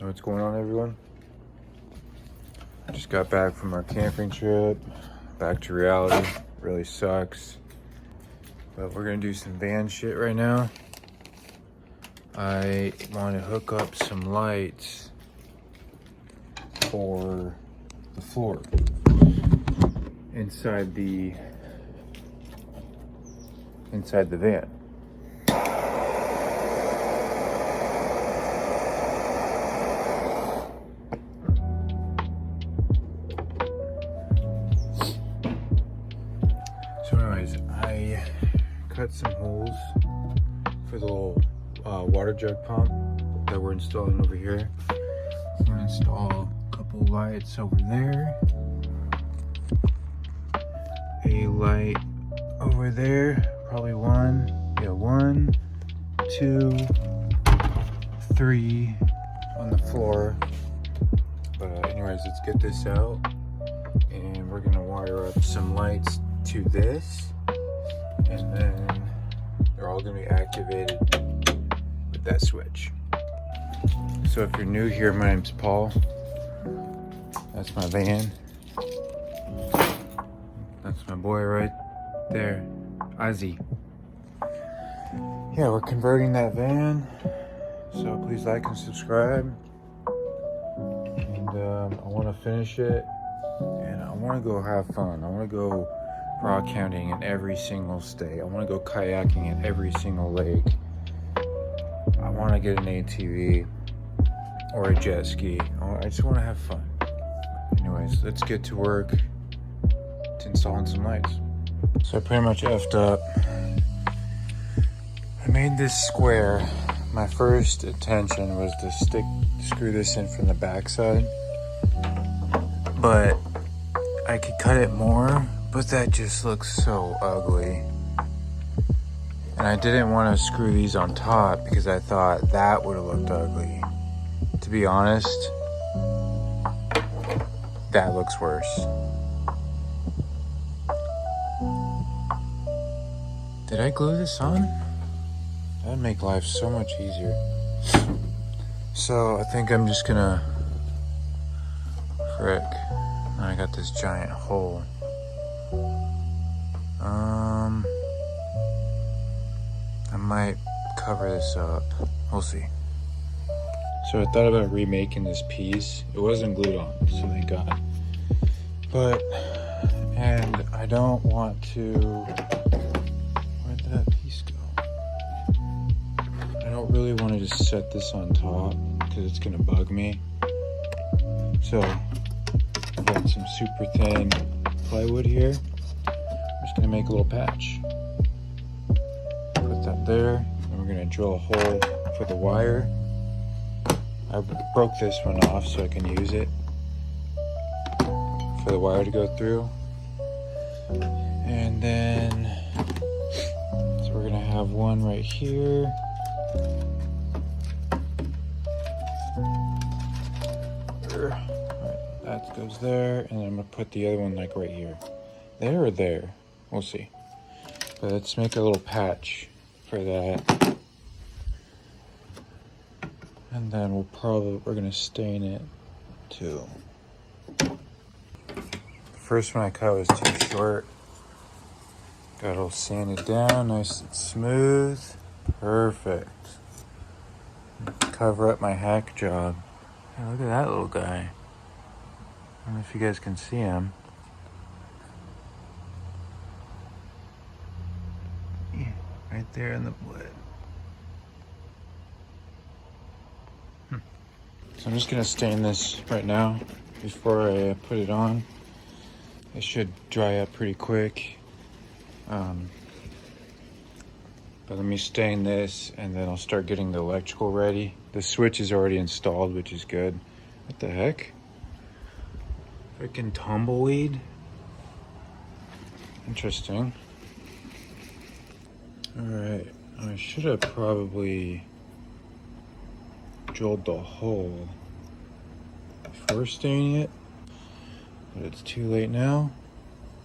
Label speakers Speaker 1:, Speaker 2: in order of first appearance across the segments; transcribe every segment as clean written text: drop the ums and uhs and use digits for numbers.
Speaker 1: What's going on, everyone? Just got back from our camping trip. Back to reality. Really sucks. But we're gonna do some van shit right now. I want to hook up some lights for the floor inside the van. So anyways, I cut some holes for the little water jug pump that we're installing over here. I'm gonna install a couple lights over there, a light over there, probably one, 2, 3 on the floor. But anyways, let's get this out, and we're gonna wire up some lights to this, and then they're all gonna be activated with that switch. So if you're new here, my name's Paul. That's my van. That's my boy right there, Ozzie. Yeah, we're converting that van, so please like and subscribe. And I want to finish it, and I want to go have fun. I want to go rock counting in every single state. I want to go kayaking in every single lake. I want to get an ATV or a jet ski. I just want to have fun. Anyways, let's get to work to installing some lights. So I pretty much effed up. I made this square. My first intention was to screw this in from the backside, but I could cut it more, but that just looks so ugly. And I didn't want to screw these on top because I thought that would have looked ugly. To be honest, that looks worse. Did I glue this on? That'd make life so much easier. So I think I'm just gonna, frick, I got this giant hole. I might cover this up. We'll see. So I thought about remaking this piece. It wasn't glued on, so thank God. And I don't want to, where'd that piece go? I don't really want to just set this on top because it's gonna bug me. So I got some super thin plywood here. I'm just gonna make a little patch. Put that there, and we're gonna drill a hole for the wire. I broke this one off so I can use it for the wire to go through. And then, so we're gonna have one right here. Right, that goes there, and then I'm gonna put the other one like right here. There or there, we'll see. But let's make a little patch for that. And then we're gonna stain it too. The first one I cut was too short. Got it all sanded down, nice and smooth. Perfect. Cover up my hack job. Hey, look at that little guy. I don't know if you guys can see him. Yeah, right there in the blood. So I'm just gonna stain this right now before I put it on. It should dry up pretty quick. But let me stain this, and then I'll start getting the electrical ready. The switch is already installed, which is good. What the heck? Freaking tumbleweed? Interesting. Alright, I should have probably drilled the hole before staining it, but it's too late now.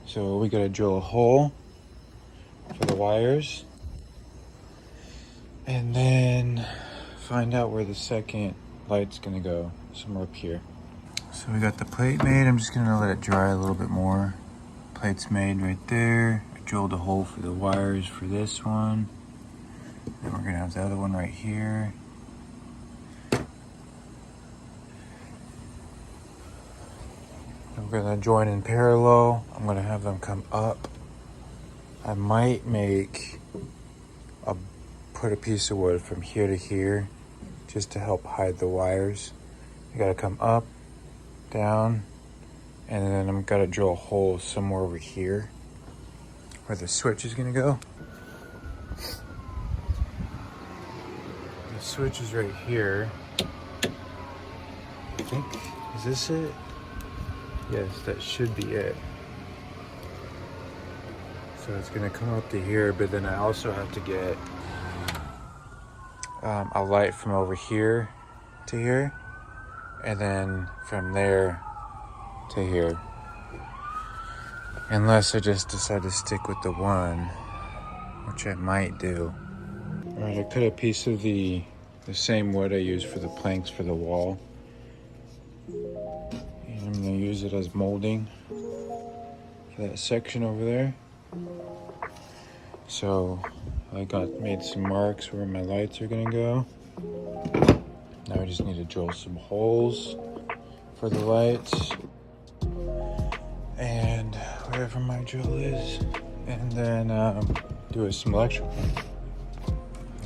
Speaker 1: So we gotta drill a hole for the wires, and then find out where the second light's gonna go, somewhere up here. So we got the plate made. I'm just gonna let it dry a little bit more. Plate's made right there. I drilled a hole for the wires for this one. Then we're gonna have the other one right here. We're gonna join in parallel. I'm gonna have them come up. I might put a piece of wood from here to here just to help hide the wires. You gotta come up, down, and then I'm gonna drill a hole somewhere over here where the switch is gonna go. The switch is right here. I think, is this it? Yes, that should be it. So it's gonna come up to here, but then I also have to get a light from over here to here, and then from there to here. Unless I just decide to stick with the one, which I might do. All right, I cut a piece of the same wood I used for the planks for the wall. And I'm gonna use it as molding for that section over there. So I made some marks where my lights are gonna go. Now I just need to drill some holes for the lights and whatever my drill is, and then do some electrical.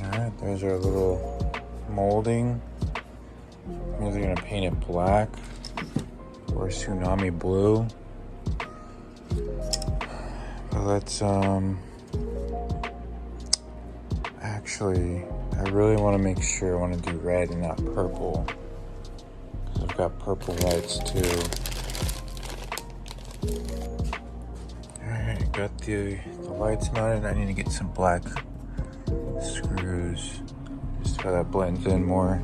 Speaker 1: All right, there's our little molding. I'm either gonna paint it black or tsunami blue. But let's actually, I really want to make sure I want to do red and not purple, because I've got purple lights too. Alright, got the lights mounted. I need to get some black screws just so that blends in more.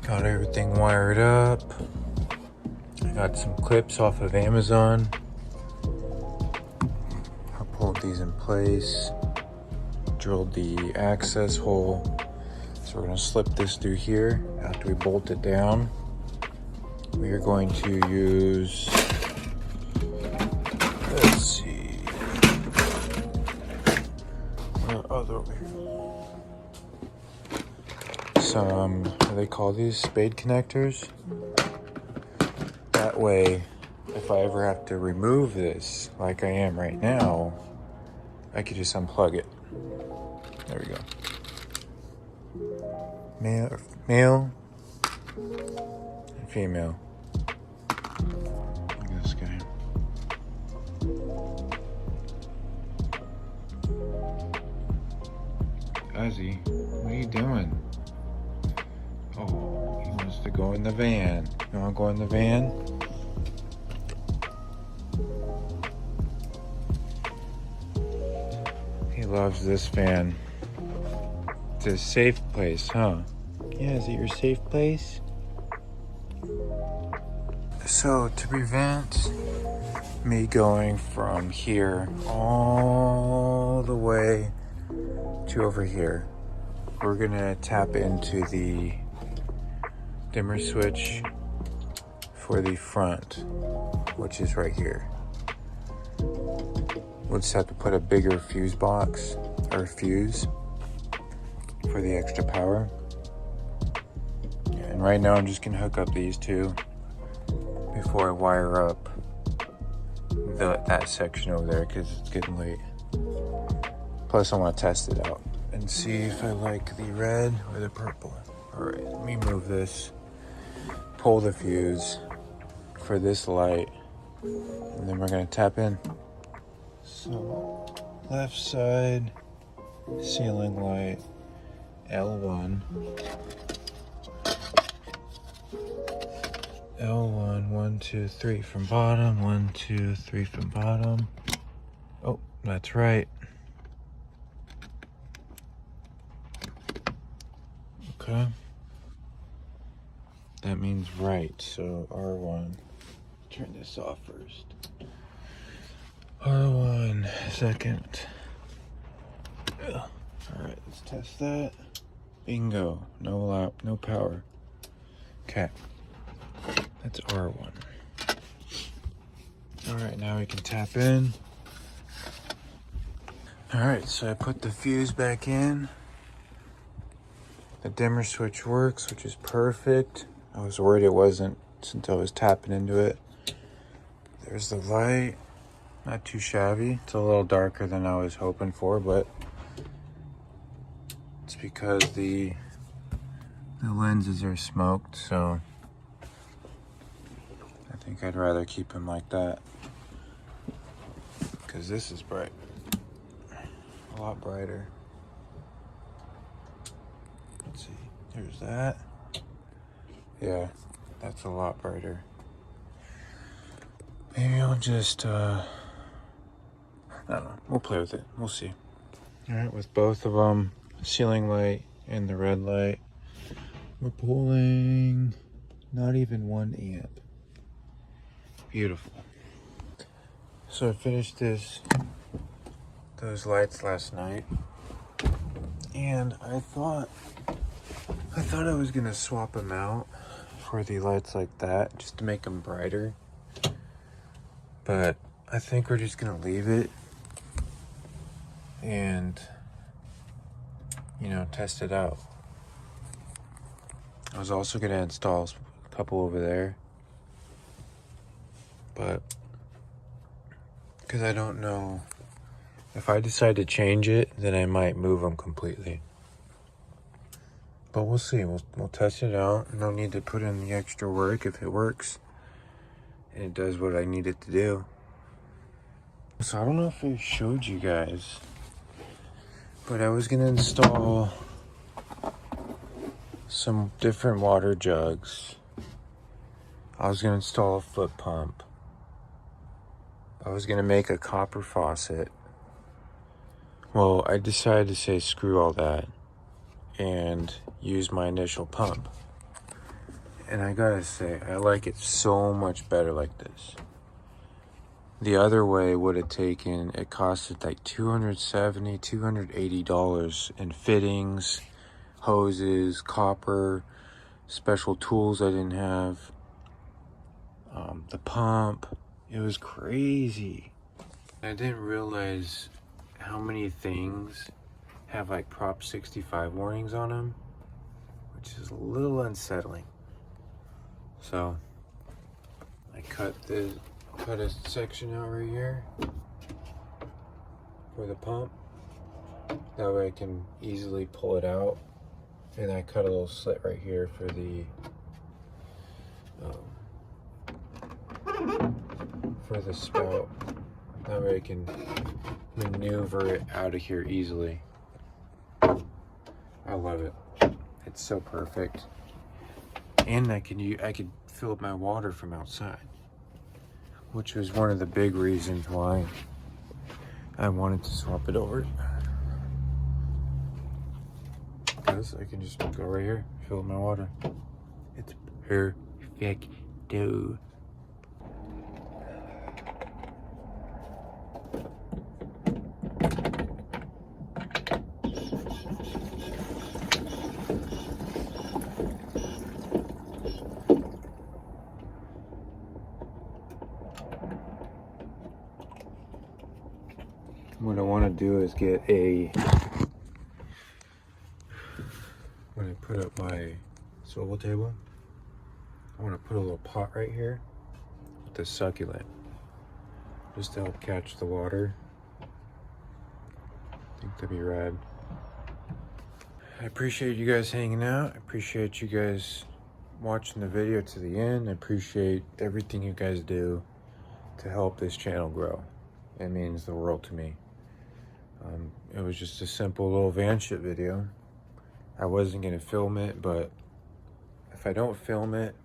Speaker 1: Got everything wired up. I got some clips off of Amazon. I pulled these in place. Drilled the access hole. So we're gonna slip this through here after we bolt it down. We are going to use, let's see, where other way? Some, what do they call these? Spade connectors. That way, if I ever have to remove this, like I am right now, I could just unplug it. There we go. Male and female. Look at this guy. Ozzie, what are you doing? Oh, he wants to go in the van. You want to go in the van? He loves this van. It's a safe place, huh? Yeah, is it your safe place? So to prevent me going from here all the way to over here, we're gonna tap into the dimmer switch for the front, which is right here. We'll just have to put a bigger fuse box or fuse for the extra power. And right now I'm just gonna hook up these two before I wire up that section over there, because it's getting late. Plus I want to test it out and see if I like the red or the purple. All right, let me move this, pull the fuse for this light, and then we're gonna tap in. So left side ceiling light, L1. L1, 1, 2, 3 from bottom, 1, 2, 3 from bottom. Oh, that's right. Okay. That means right, so R1. Turn this off first. R1, second. All right, let's test that. Bingo. No power. Okay. That's R1. Alright, now we can tap in. Alright, so I put the fuse back in. The dimmer switch works, which is perfect. I was worried it wasn't since I was tapping into it. There's the light. Not too shabby. It's a little darker than I was hoping for, but it's because the lenses are smoked, so I think I'd rather keep them like that. Because this is bright. A lot brighter. Let's see. There's that. Yeah, that's a lot brighter. Maybe I'll just, I don't know. We'll play with it. We'll see. Alright, with both of them, ceiling light and the red light, we're pulling not even 1 amp. Beautiful. So I finished those lights last night, and I thought I was gonna swap them out for the lights like that, just to make them brighter. But I think we're just gonna leave it and, you know, test it out. I was also gonna install a couple over there, but because I don't know, if I decide to change it, then I might move them completely. But we'll see. We'll test it out. No need to put in the extra work if it works and it does what I need it to do. So I don't know if I showed you guys, but I was gonna install some different water jugs. I was gonna install a foot pump. I was gonna make a copper faucet. Well, I decided to say screw all that and use my initial pump. And I gotta say, I like it so much better like this. The other way would have taken, it costed like $270, $280 in fittings, hoses, copper, special tools I didn't have, the pump. It was crazy. I didn't realize how many things have like Prop 65 warnings on them, which is a little unsettling. So I cut a section out right here for the pump. That way I can easily pull it out. And I cut a little slit right here for the spout. That way I can maneuver it out of here easily. I love it. It's so perfect. And I could fill up my water from outside, which was one of the big reasons why I wanted to swap it over. Because I can just go right here, fill up my water. It's perfect, dude. What I want to do is get when I put up my swivel table, I want to put a little pot right here with the succulent, just to help catch the water. I think that'd be rad. I appreciate you guys hanging out. I appreciate you guys watching the video to the end. I appreciate everything you guys do to help this channel grow. It means the world to me. It was just a simple little van shit video. I wasn't gonna film it, but if I don't film it,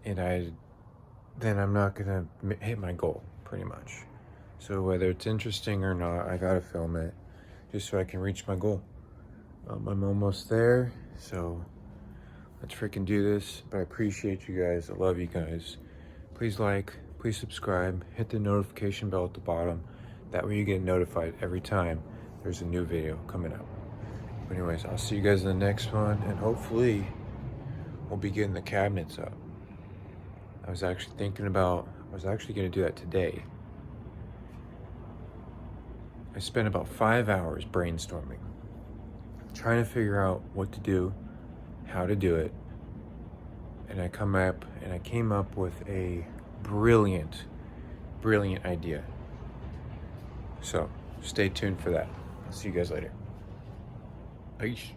Speaker 1: then I'm not gonna hit my goal, pretty much. So whether it's interesting or not, I gotta film it just so I can reach my goal. I'm almost there, so let's freaking do this. But I appreciate you guys. I love you guys. Please like, please subscribe, hit the notification bell at the bottom. That way you get notified every time there's a new video coming out. But anyways, I'll see you guys in the next one, and hopefully we'll be getting the cabinets up. I was actually gonna do that today. I spent about 5 hours brainstorming, trying to figure out what to do, how to do it, and I came up with a brilliant idea. So stay tuned for that. I'll see you guys later. Peace.